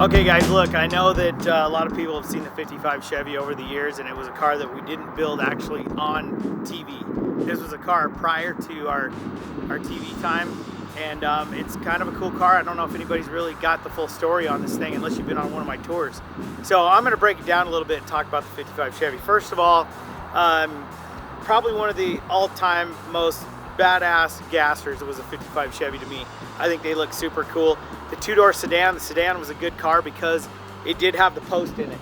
Okay guys, look, I know that a lot of people have seen the 55 Chevy over the years, and it was a car that we didn't build actually on TV. This was a car prior to our TV time, and it's kind of a cool car. I don't know if anybody's really got the full story on this thing unless you've been on one of my tours. So I'm gonna break it down a little bit and talk about the 55 Chevy. First of all, probably one of the all-time most badass gassers was a 55 Chevy to me. I think they look super cool. The two-door sedan, the sedan was a good car because it did have the post in it.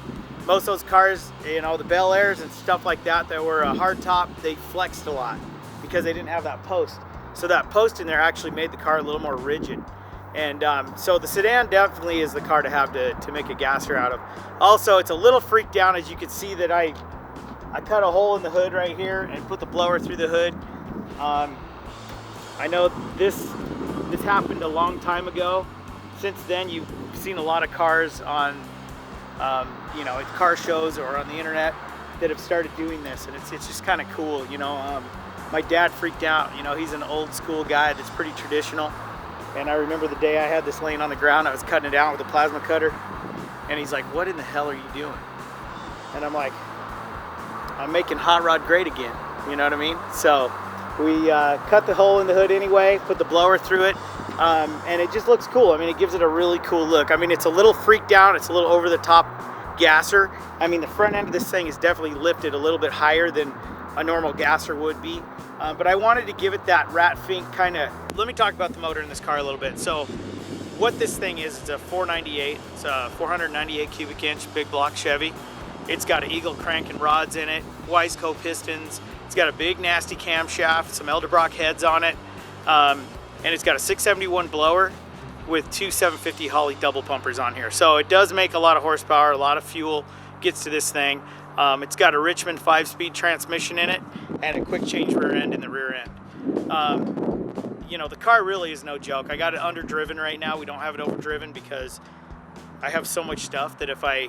Most of those cars, you know, the Bel Airs and stuff like that that were a hard top, they flexed a lot because they didn't have that post. So that post in there actually made the car a little more rigid. And so the sedan definitely is the car to have to make a gasser out of. Also, it's a little freaked down, as you can see that I cut a hole in the hood right here and put the blower through the hood. I know this happened a long time ago. Since then, you've seen a lot of cars on, you know, at car shows or on the internet that have started doing this, and it's just kind of cool, you know. My dad freaked out. You know, he's an old school guy that's pretty traditional, and I remember the day I had this laying on the ground. I was cutting it out with a plasma cutter, and he's like, "What in the hell are you doing?" And I'm like, "I'm making hot rod great again." You know what I mean? So we cut the hole in the hood anyway, put the blower through it, and it just looks cool. I mean, it gives it a really cool look. I mean, it's a little freaked out. It's a little over the top gasser. I mean, the front end of this thing is definitely lifted a little bit higher than a normal gasser would be. But I wanted to give it that rat fink kind of. Let me talk about the motor in this car a little bit. So what this thing is, it's a 498. It's a 498 cubic inch big block Chevy. It's got an Eagle crank and rods in it, Wiseco pistons. It's got a big nasty camshaft, some Elderbrock heads on it, and it's got a 671 blower with two 750 Holley double pumpers on here. So it does make a lot of horsepower, a lot of fuel gets to this thing. It's got a Richmond 5-speed transmission in it and a quick change rear end in the rear end. You know, the car really is no joke. I got it underdriven right now. We don't have it overdriven because I have so much stuff that if I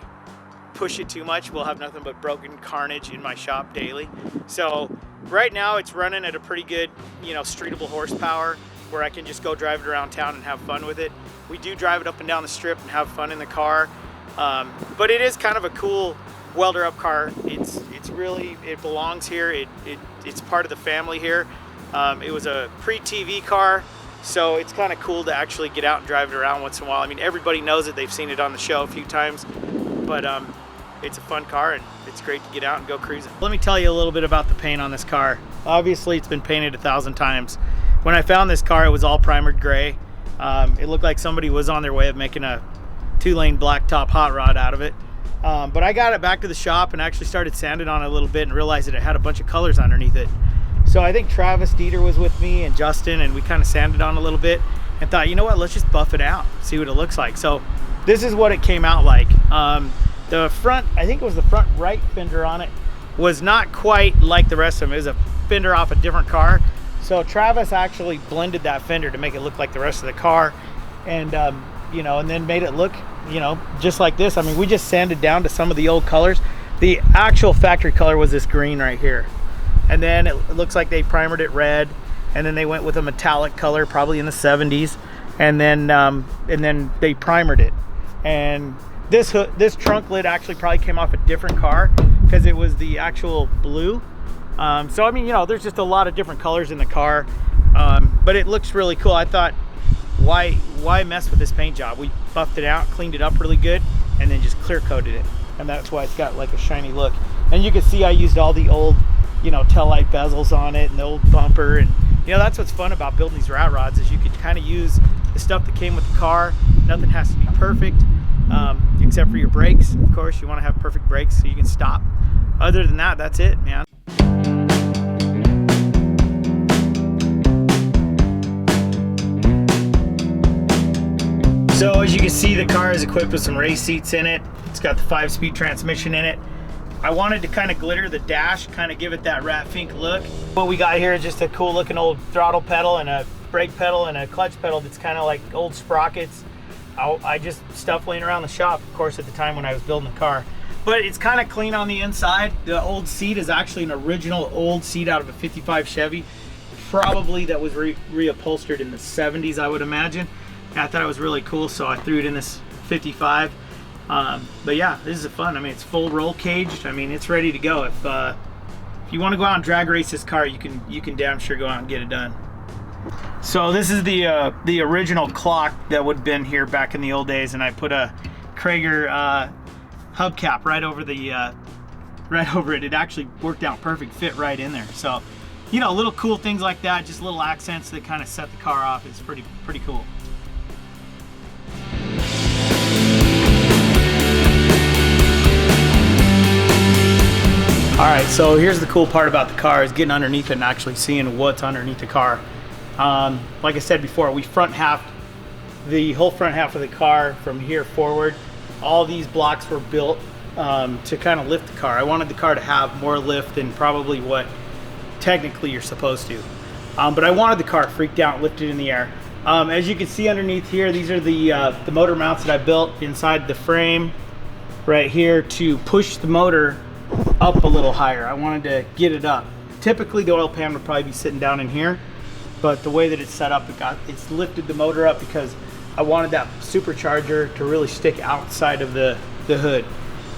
push it too much, we'll have nothing but broken carnage in my shop daily. So right now it's running at a pretty good, you know, streetable horsepower where I can just go drive it around town and have fun with it. We do drive it up and down the strip and have fun in the car, but it is kind of a cool WelderUp car. It's really, it belongs here. It's part of the family here. It was a pre-TV car, so it's kind of cool to actually get out and drive it around once in a while. I mean, everybody knows it. They've seen it on the show a few times, but it's a fun car and it's great to get out and go cruising. Let me tell you a little bit about the paint on this car. Obviously, it's been painted 1,000 times. When I found this car, it was all primered gray. It looked like somebody was on their way of making a 2-lane blacktop hot rod out of it. But I got it back to the shop and actually started sanding on it a little bit and realized that it had a bunch of colors underneath it. So I think Travis Dieter was with me and Justin, and we kind of sanded on a little bit and thought, you know what, let's just buff it out, see what it looks like. So this is what it came out like. The front, I think it was the front right fender on it, was not quite like the rest of them. It was a fender off a different car. So Travis actually blended that fender to make it look like the rest of the car, and you know, and then made it look, you know, just like this. I mean, we just sanded down to some of the old colors. The actual factory color was this green right here, and then it looks like they primered it red, and then they went with a metallic color, probably in the 70s, and then they primered it. And this trunk lid actually probably came off a different car because it was the actual blue. So I mean, you know, there's just a lot of different colors in the car, but it looks really cool. I thought, why mess with this paint job? We buffed it out, cleaned it up really good, and then just clear coated it, and that's why it's got like a shiny look. And you can see I used all the old, you know, tail light bezels on it and the old bumper, and you know, that's what's fun about building these rat rods, is you could kind of use the stuff that came with the car. Nothing has to be perfect, except for your brakes. Of course, you want to have perfect brakes so you can stop. Other than that, that's it, man. So as you can see, the car is equipped with some race seats in it. It's got the 5-speed transmission in it. I wanted to kind of glitter the dash, kind of give it that rat fink look. What we got here is just a cool looking old throttle pedal and a brake pedal and a clutch pedal that's kind of like old sprockets. I just stuff laying around the shop, of course, at the time when I was building the car. But it's kind of clean on the inside. The old seat is actually an original old seat out of a 55 Chevy, probably that was reupholstered in the 70s, I would imagine. I thought it was really cool, so I threw it in this 455. But yeah, this is fun. I mean, it's full roll caged. I mean, it's ready to go. If you want to go out and drag race this car, you can damn sure go out and get it done. So this is the original clock that would have been here back in the old days, and I put a Krager hubcap right over it. It actually worked out perfect, fit right in there. So, you know, little cool things like that, just little accents that kind of set the car off. It's pretty cool. All right, so here's the cool part about the car, is getting underneath it and actually seeing what's underneath the car. Like I said before, we front half the whole front half of the car from here forward. All these blocks were built to kind of lift the car. I wanted the car to have more lift than probably what technically you're supposed to. But I wanted the car freaked out, lifted in the air. As you can see underneath here, these are the motor mounts that I built inside the frame right here to push the motor up a little higher. I wanted to get it up. Typically the oil pan would probably be sitting down in here, but the way that it's set up, it's lifted the motor up because I wanted that supercharger to really stick outside of the hood.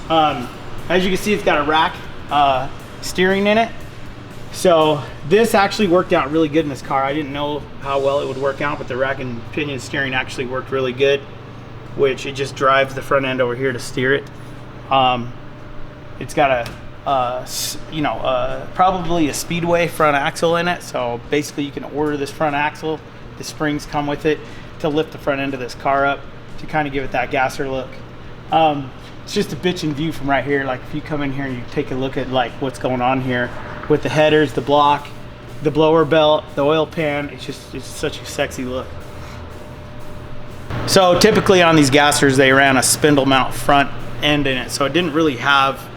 As you can see, it's got a rack steering in it. So this actually worked out really good in this car. I didn't know how well it would work out, but the rack and pinion steering actually worked really good, which it just drives the front end over here to steer it. It's got probably a Speedway front axle in it. So basically you can order this front axle. The springs come with it to lift the front end of this car up to kind of give it that Gasser look. It's just a bitchin' view from right here. Like if you come in here and you take a look at like what's going on here with the headers, the block, the blower belt, the oil pan, it's such a sexy look. So typically on these Gassers, they ran a spindle mount front end in it. So it didn't really have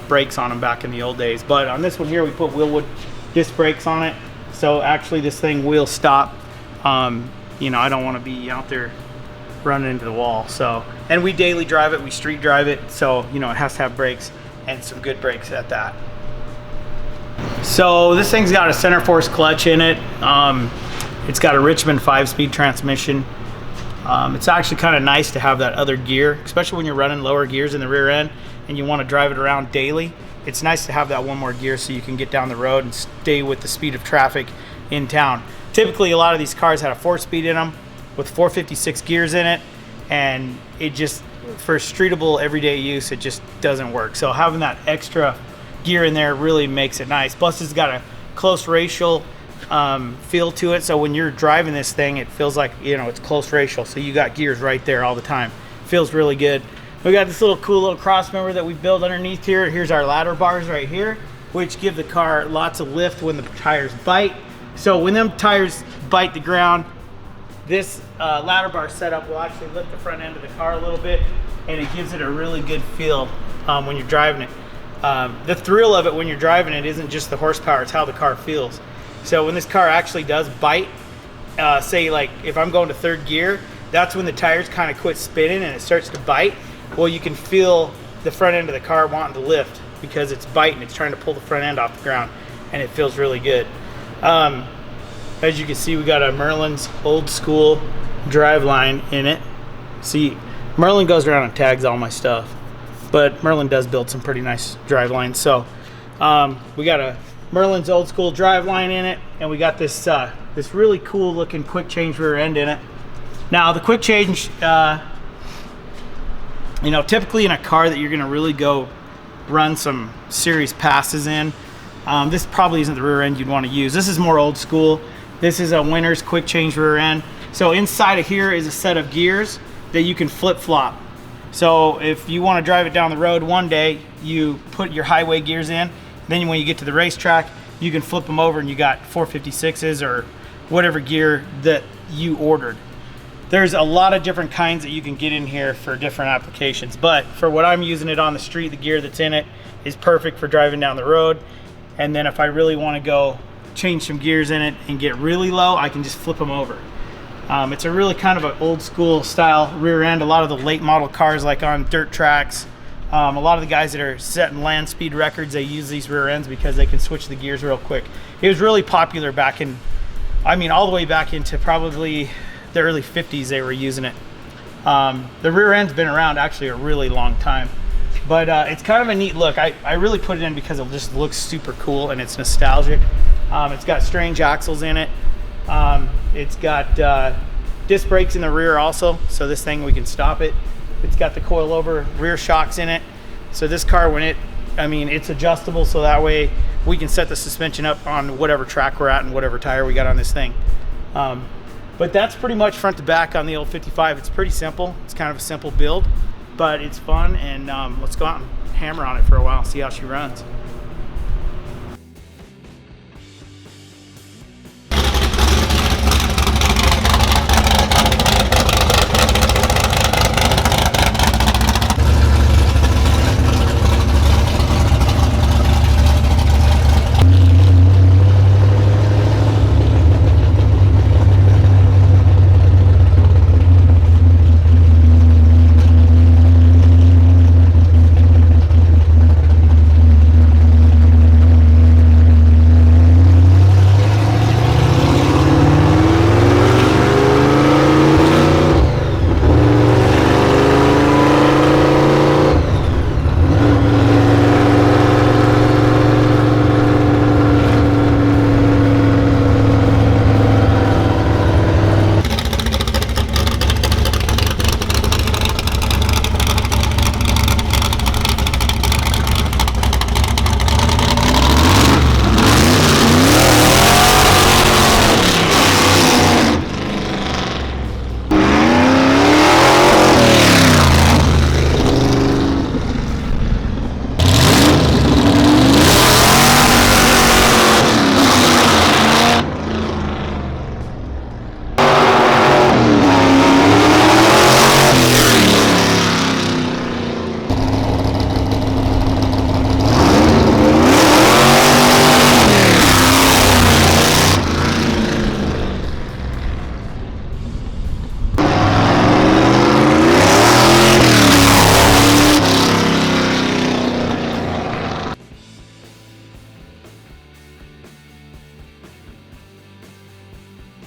brakes on them back in the old days. But on this one here, we put Wilwood disc brakes on it. So actually this thing will stop. You know, I don't want to be out there running into the wall. So, and we daily drive it, we street drive it. So, you know, it has to have brakes and some good brakes at that. So this thing's got a center force clutch in it. It's got a Richmond 5-speed transmission. It's actually kind of nice to have that other gear, especially when you're running lower gears in the rear end and you want to drive it around daily. It's nice to have that one more gear so you can get down the road and stay with the speed of traffic in town. Typically a lot of these cars had a 4-speed in them with 456 gears in it, and it just, for streetable everyday use, it just doesn't work. So having that extra gear in there really makes it nice. Plus it's got a close racial feel to it, so when you're driving this thing it feels like, you know, it's close racial, so you got gears right there all the time. Feels really good. We got this cool little cross member that we built underneath here. Here's our ladder bars right here, which give the car lots of lift when the tires bite. So when them tires bite the ground, this ladder bar setup will actually lift the front end of the car a little bit, and it gives it a really good feel when you're driving it. The thrill of it when you're driving it isn't just the horsepower, it's how the car feels. So when this car actually does bite, say like if I'm going to third gear, that's when the tires kind of quit spinning and it starts to bite. Well, you can feel the front end of the car wanting to lift because it's biting, it's trying to pull the front end off the ground, and it feels really good. As you can see, we got a Merlin's old school driveline in it. See, Merlin goes around and tags all my stuff, but Merlin does build some pretty nice drivelines. So we got a Merlin's old school driveline in it, and we got this this really cool looking quick change rear end in it. Now the quick change, you know, typically in a car that you're gonna really go run some serious passes in, this probably isn't the rear end you'd want to use. This is more old school. This is a Winner's quick change rear end. So inside of here is a set of gears that you can flip flop. So if you want to drive it down the road one day, you put your highway gears in, then when you get to the racetrack, you can flip them over and you got 456s or whatever gear that you ordered. There's a lot of different kinds that you can get in here for different applications, but for what I'm using it on the street, the gear that's in it is perfect for driving down the road. And then if I really want to go change some gears in it and get really low, I can just flip them over. It's a really kind of an old school style rear end. A lot of the late model cars, like on dirt tracks, a lot of the guys that are setting land speed records, they use these rear ends because they can switch the gears real quick. It was really popular back in, I mean, all the way back into probably the early 50s they were using it. The rear end's been around actually a really long time, but it's kind of a neat look. I really put it in because it just looks super cool and it's nostalgic. It's got strange axles in it. It's got disc brakes in the rear also, so this thing, we can stop it. It's got the coilover rear shocks in it. So this car, when it's adjustable, so that way we can set the suspension up on whatever track we're at and whatever tire we got on this thing. But that's pretty much front to back on the old 55. It's pretty simple. It's kind of a simple build, but it's fun, and let's go out and hammer on it for a while, see how she runs.